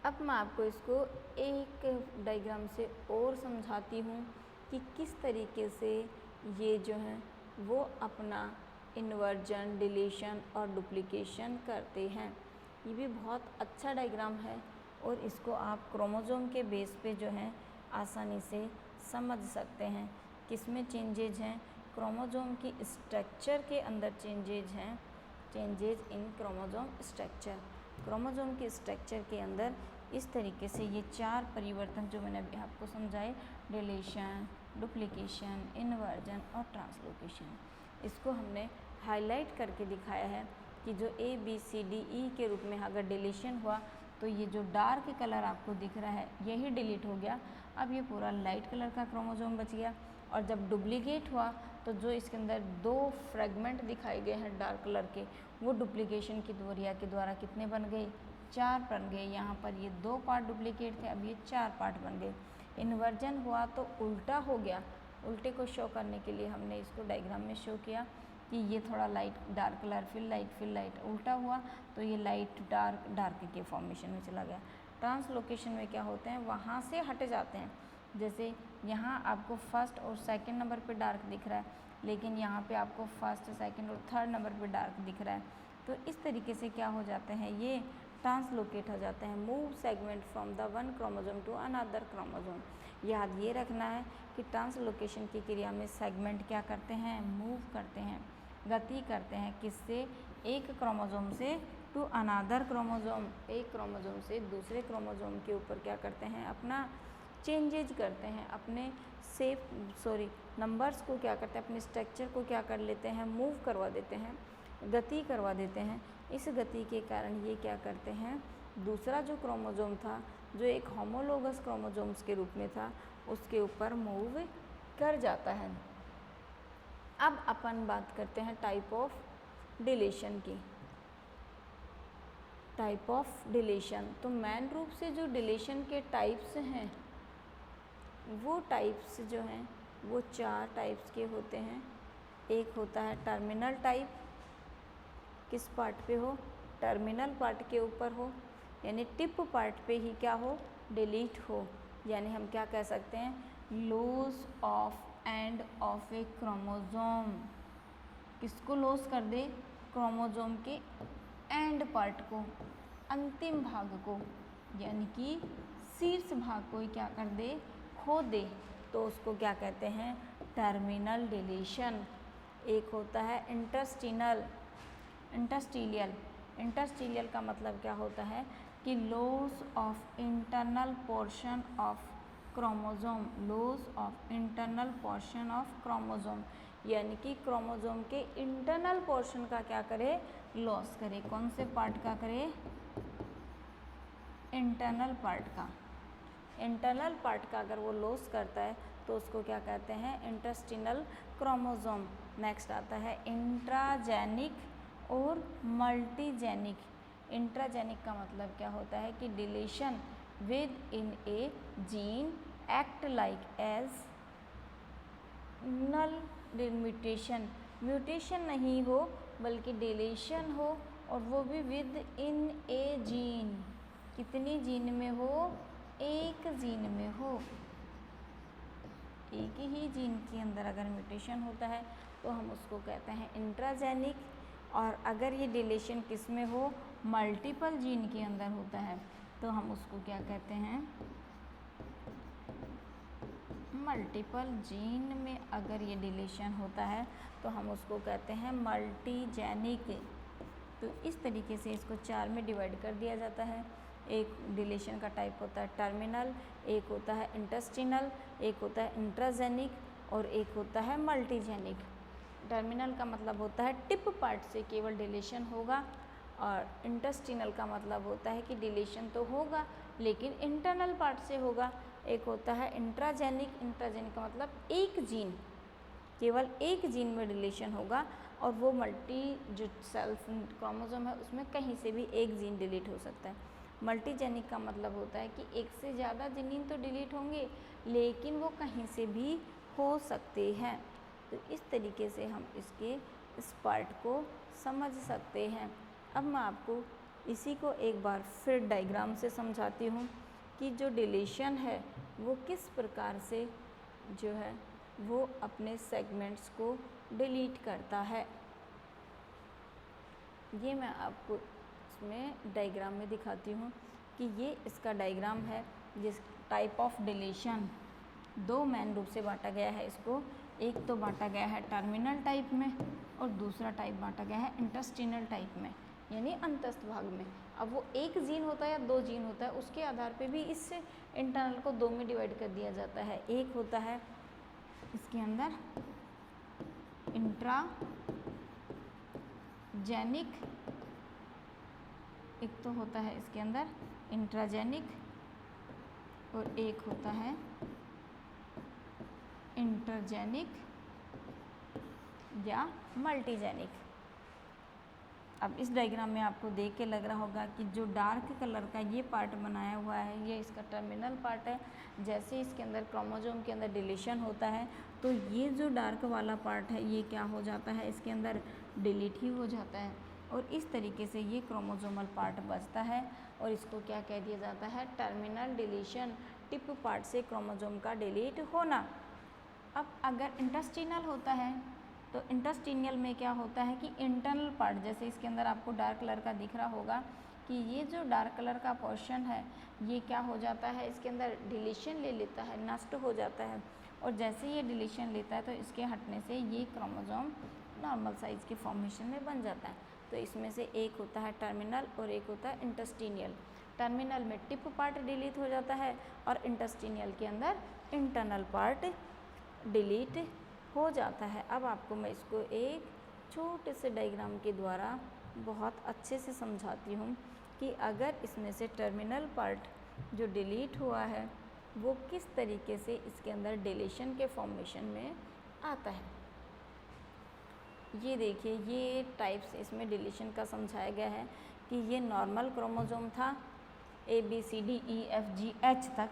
अब मैं आपको इसको एक डायग्राम से और समझाती हूँ कि किस तरीके से ये जो है वो अपना इन्वर्जन, डिलीशन और डुप्लीकेशन करते हैं। ये भी बहुत अच्छा डायग्राम है और इसको आप क्रोमोसोम के बेस पे जो है आसानी से समझ सकते हैं। किसमें चेंजेज हैं? क्रोमोसोम की स्ट्रक्चर के अंदर चेंजेज हैं, changes in chromosome structure. Chromosome के स्ट्रक्चर के अंदर इस तरीके से ये 4 परिवर्तन जो मैंने अभी आपको समझाए, डिलीशन, डुप्लीकेशन, इन्वर्जन और ट्रांसलोकेशन, इसको हमने हाईलाइट करके दिखाया है कि जो ABCDE के रूप में अगर डिलीशन हुआ तो ये जो डार्क कलर आपको दिख रहा है यही डिलीट हो गया। अब ये पूरा लाइट कलर का क्रोमोसोम बच गया। और जब डुप्लीकेट हुआ तो जो इसके अंदर 2 फ्रेगमेंट दिखाए गए हैं डार्क कलर के, वो डुप्लीकेशन की प्रक्रिया के द्वारा कितने बन गए? 4 बन गए। यहाँ पर ये 2 पार्ट डुप्लीकेट थे, अब ये 4 पार्ट बन गए। इन्वर्जन हुआ तो उल्टा हो गया। उल्टे को शो करने के लिए हमने इसको डायग्राम में शो किया कि ये थोड़ा लाइट डार्क कलर, फिर लाइट, उल्टा हुआ तो ये लाइट डार्क डार्क के फॉर्मेशन में चला गया। ट्रांसलोकेशन में क्या होते हैं, वहाँ से हट जाते हैं। जैसे यहाँ आपको फर्स्ट और सेकंड नंबर पे डार्क दिख रहा है, लेकिन यहाँ पे आपको फर्स्ट, सेकंड और थर्ड नंबर पे डार्क दिख रहा है। तो इस तरीके से क्या हो जाते हैं, ये ट्रांसलोकेट हो जाते हैं। Move segment from the one chromosome to another chromosome. याद ये रखना है कि ट्रांसलोकेशन की क्रिया में सेगमेंट क्या करते हैं? मूव करते हैं, गति करते हैं। किससे? एक क्रोमोसोम से टू अनदर क्रोमोसोम, एक क्रोमोसोम से दूसरे क्रोमोसोम के ऊपर क्या करते हैं? अपना चेंजेज करते हैं, अपने नंबर्स को क्या करते हैं, अपने स्ट्रक्चर को क्या कर लेते हैं? मूव करवा देते हैं, गति करवा देते हैं। इस गति के कारण ये क्या करते हैं? दूसरा जो क्रोमोसोम था, जो एक होमोलोगस क्रोमोसोम्स के रूप में था, उसके ऊपर मूव कर जाता है। अब अपन बात करते हैं टाइप ऑफ डिलीशन की। टाइप ऑफ डिलीशन, तो मेन रूप से जो डिलीशन के टाइप्स हैं वो टाइप्स जो हैं वो 4 टाइप्स के होते हैं। एक होता है टर्मिनल टाइप, किस पार्ट पे हो? टर्मिनल पार्ट के ऊपर हो, यानी टिप पार्ट पे ही क्या हो? डिलीट हो। यानी हम क्या कह सकते हैं? Loss of end of A chromosome. किसको लॉस कर दे? क्रोमोसोम के एंड पार्ट को, अंतिम भाग को, यानी कि शीर्ष भाग को ही क्या कर दे? खो दे। तो उसको क्या कहते हैं? Terminal deletion. एक होता है इंटरस्टिनल, इंटरस्टिलियल का मतलब क्या होता है कि loss of internal portion of chromosome, loss of internal portion of chromosome, यानी कि क्रोमोसोम के इंटरनल पोर्शन का क्या करे? लॉस करे। कौन से पार्ट का करे? इंटरनल पार्ट का। इंटरनल पार्ट का अगर वो लॉस करता है तो उसको क्या कहते हैं? इंटरस्टिनल क्रोमोसोम। नेक्स्ट आता है इंट्राजेनिक और मल्टीजेनिक। इंट्राजेनिक का मतलब क्या होता है कि deletion within a gene act like as null mutation. Mutation नहीं हो बल्कि डिलीशन हो, और वो भी विद इन ए जीन। कितनी जीन में हो? एक जीन में हो। एक ही जीन के अंदर अगर म्यूटेशन होता है तो हम उसको कहते हैं इंट्राजेनिक। और अगर ये डिलीशन किस में हो? मल्टीपल जीन के अंदर होता है तो हम उसको क्या कहते हैं? मल्टीपल जीन में अगर ये डिलीशन होता है तो हम उसको कहते हैं मल्टीजेनिक। तो इस तरीके से इसको 4 में डिवाइड कर दिया जाता है। एक डिलीशन का टाइप होता है टर्मिनल, एक होता है इंटस्टिनल, एक होता है इंट्राजेनिक और एक होता है मल्टीजेनिक। टर्मिनल का मतलब होता है टिप पार्ट से केवल डिलीशन होगा, और इंटस्टिनल का मतलब होता है कि डिलीशन तो होगा लेकिन इंटरनल पार्ट से होगा। एक होता है इंट्राजेनिक, इंट्राजेनिक का मतलब एक जीन, केवल एक जीन में डिलीशन होगा, और वो मल्टी जो सेल्फ क्रोमोसोम है उसमें कहीं से भी एक जीन डिलीट हो सकता है। मल्टीजेनिक का मतलब होता है कि एक से ज़्यादा जीन तो डिलीट होंगे लेकिन वो कहीं से भी हो सकते हैं। तो इस तरीके से हम इसके इस पार्ट को समझ सकते हैं। अब मैं आपको इसी को एक बार फिर डायग्राम से समझाती हूँ कि जो डिलीशन है वो किस प्रकार से जो है वो अपने सेगमेंट्स को डिलीट करता है। ये मैं आपको इसमें डायग्राम में दिखाती हूँ कि ये इसका डायग्राम है। जिस टाइप ऑफ डिलीशन दो मेन रूप से बांटा गया है इसको, एक तो बांटा गया है टर्मिनल टाइप में और दूसरा टाइप बांटा गया है इंटेस्टिनल टाइप में, यानी अंतस्थ भाग में। अब वो एक जीन होता है या दो जीन होता है, उसके आधार पे भी इससे इंटरनल को दो में डिवाइड कर दिया जाता है। एक होता है इसके अंदर इंट्राजेनिक, एक तो होता है इसके अंदर इंट्राजेनिक और एक होता है इंटरजेनिक या मल्टीजेनिक। अब इस डायग्राम में आपको देख के लग रहा होगा कि जो डार्क कलर का ये पार्ट बनाया हुआ है ये इसका टर्मिनल पार्ट है। जैसे इसके अंदर क्रोमोसोम के अंदर डिलीशन होता है तो ये जो डार्क वाला पार्ट है ये क्या हो जाता है, इसके अंदर डिलीट ही हो जाता है और इस तरीके से ये क्रोमोसोमल पार्ट बचता है और इसको क्या कह दिया जाता है, टर्मिनल डिलीशन, टिप पार्ट से क्रोमोसोम का डिलीट होना। अब अगर इंटेस्टिनल होता है तो इंटेस्टिनियल में क्या होता है कि इंटरनल पार्ट, जैसे इसके अंदर आपको डार्क कलर का दिख रहा होगा कि ये जो डार्क कलर का पोर्शन है ये क्या हो जाता है, इसके अंदर डिलीशन ले लेता है, नष्ट हो जाता है और जैसे ये डिलीशन लेता है तो इसके हटने से ये क्रोमोसोम नॉर्मल साइज के फॉर्मेशन में बन जाता है। तो इसमें से एक होता है टर्मिनल और एक होता है इंटेस्टिनियल। टर्मिनल में टिप पार्ट डिलीट हो जाता है और इंटेस्टिनियल के अंदर इंटरनल पार्ट डिलीट हो जाता है। अब आपको मैं इसको एक छोटे से डायग्राम के द्वारा बहुत अच्छे से समझाती हूँ कि अगर इसमें से टर्मिनल पार्ट जो डिलीट हुआ है वो किस तरीके से इसके अंदर डिलीशन के फॉर्मेशन में आता है। ये देखिए, ये टाइप्स इसमें डिलीशन का समझाया गया है कि ये नॉर्मल क्रोमोसोम था ABCDEFGH तक।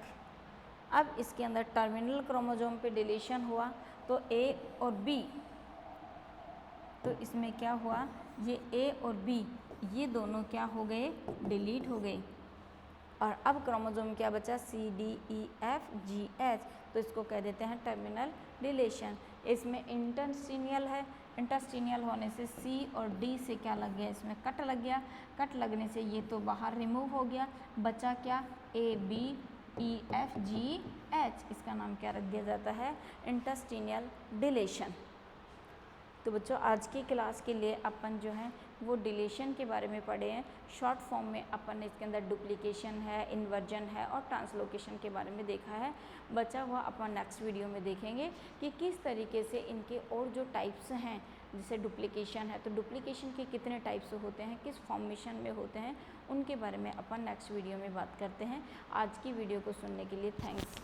अब इसके अंदर टर्मिनल क्रोमोसोम पे डिलीशन हुआ तो A और B, तो इसमें क्या हुआ, ये A और B ये दोनों क्या हो गए, डिलीट हो गए और अब क्रोमोसोम क्या बचा, CDEFGH, तो इसको कह देते हैं टर्मिनल डिलीशन। इसमें इंटेस्टिनियल है, इंटेस्टिनियल होने से C और D से क्या लग गया, इसमें कट लग गया, कट लगने से ये तो बाहर रिमूव हो गया, बचा क्या, ABEFGH, इसका नाम क्या रख दिया जाता है, इंटेस्टिनियल डिलीशन। तो बच्चों आज की क्लास के लिए अपन जो है वो डिलीशन के बारे में पढ़े हैं। शॉर्ट फॉर्म में अपन ने इसके अंदर डुप्लीकेशन है, इन्वर्जन है और ट्रांसलोकेशन के बारे में देखा है। बचा हुआ अपन नेक्स्ट वीडियो में देखेंगे कि किस तरीके से इनके और जो टाइप्स हैं, जैसे डुप्लीकेशन है तो डुप्लीकेशन के कितने टाइप्स होते हैं, किस फॉर्मेशन में होते हैं, उनके बारे में अपन नेक्स्ट वीडियो में बात करते हैं। आज की वीडियो को सुनने के लिए थैंक्स।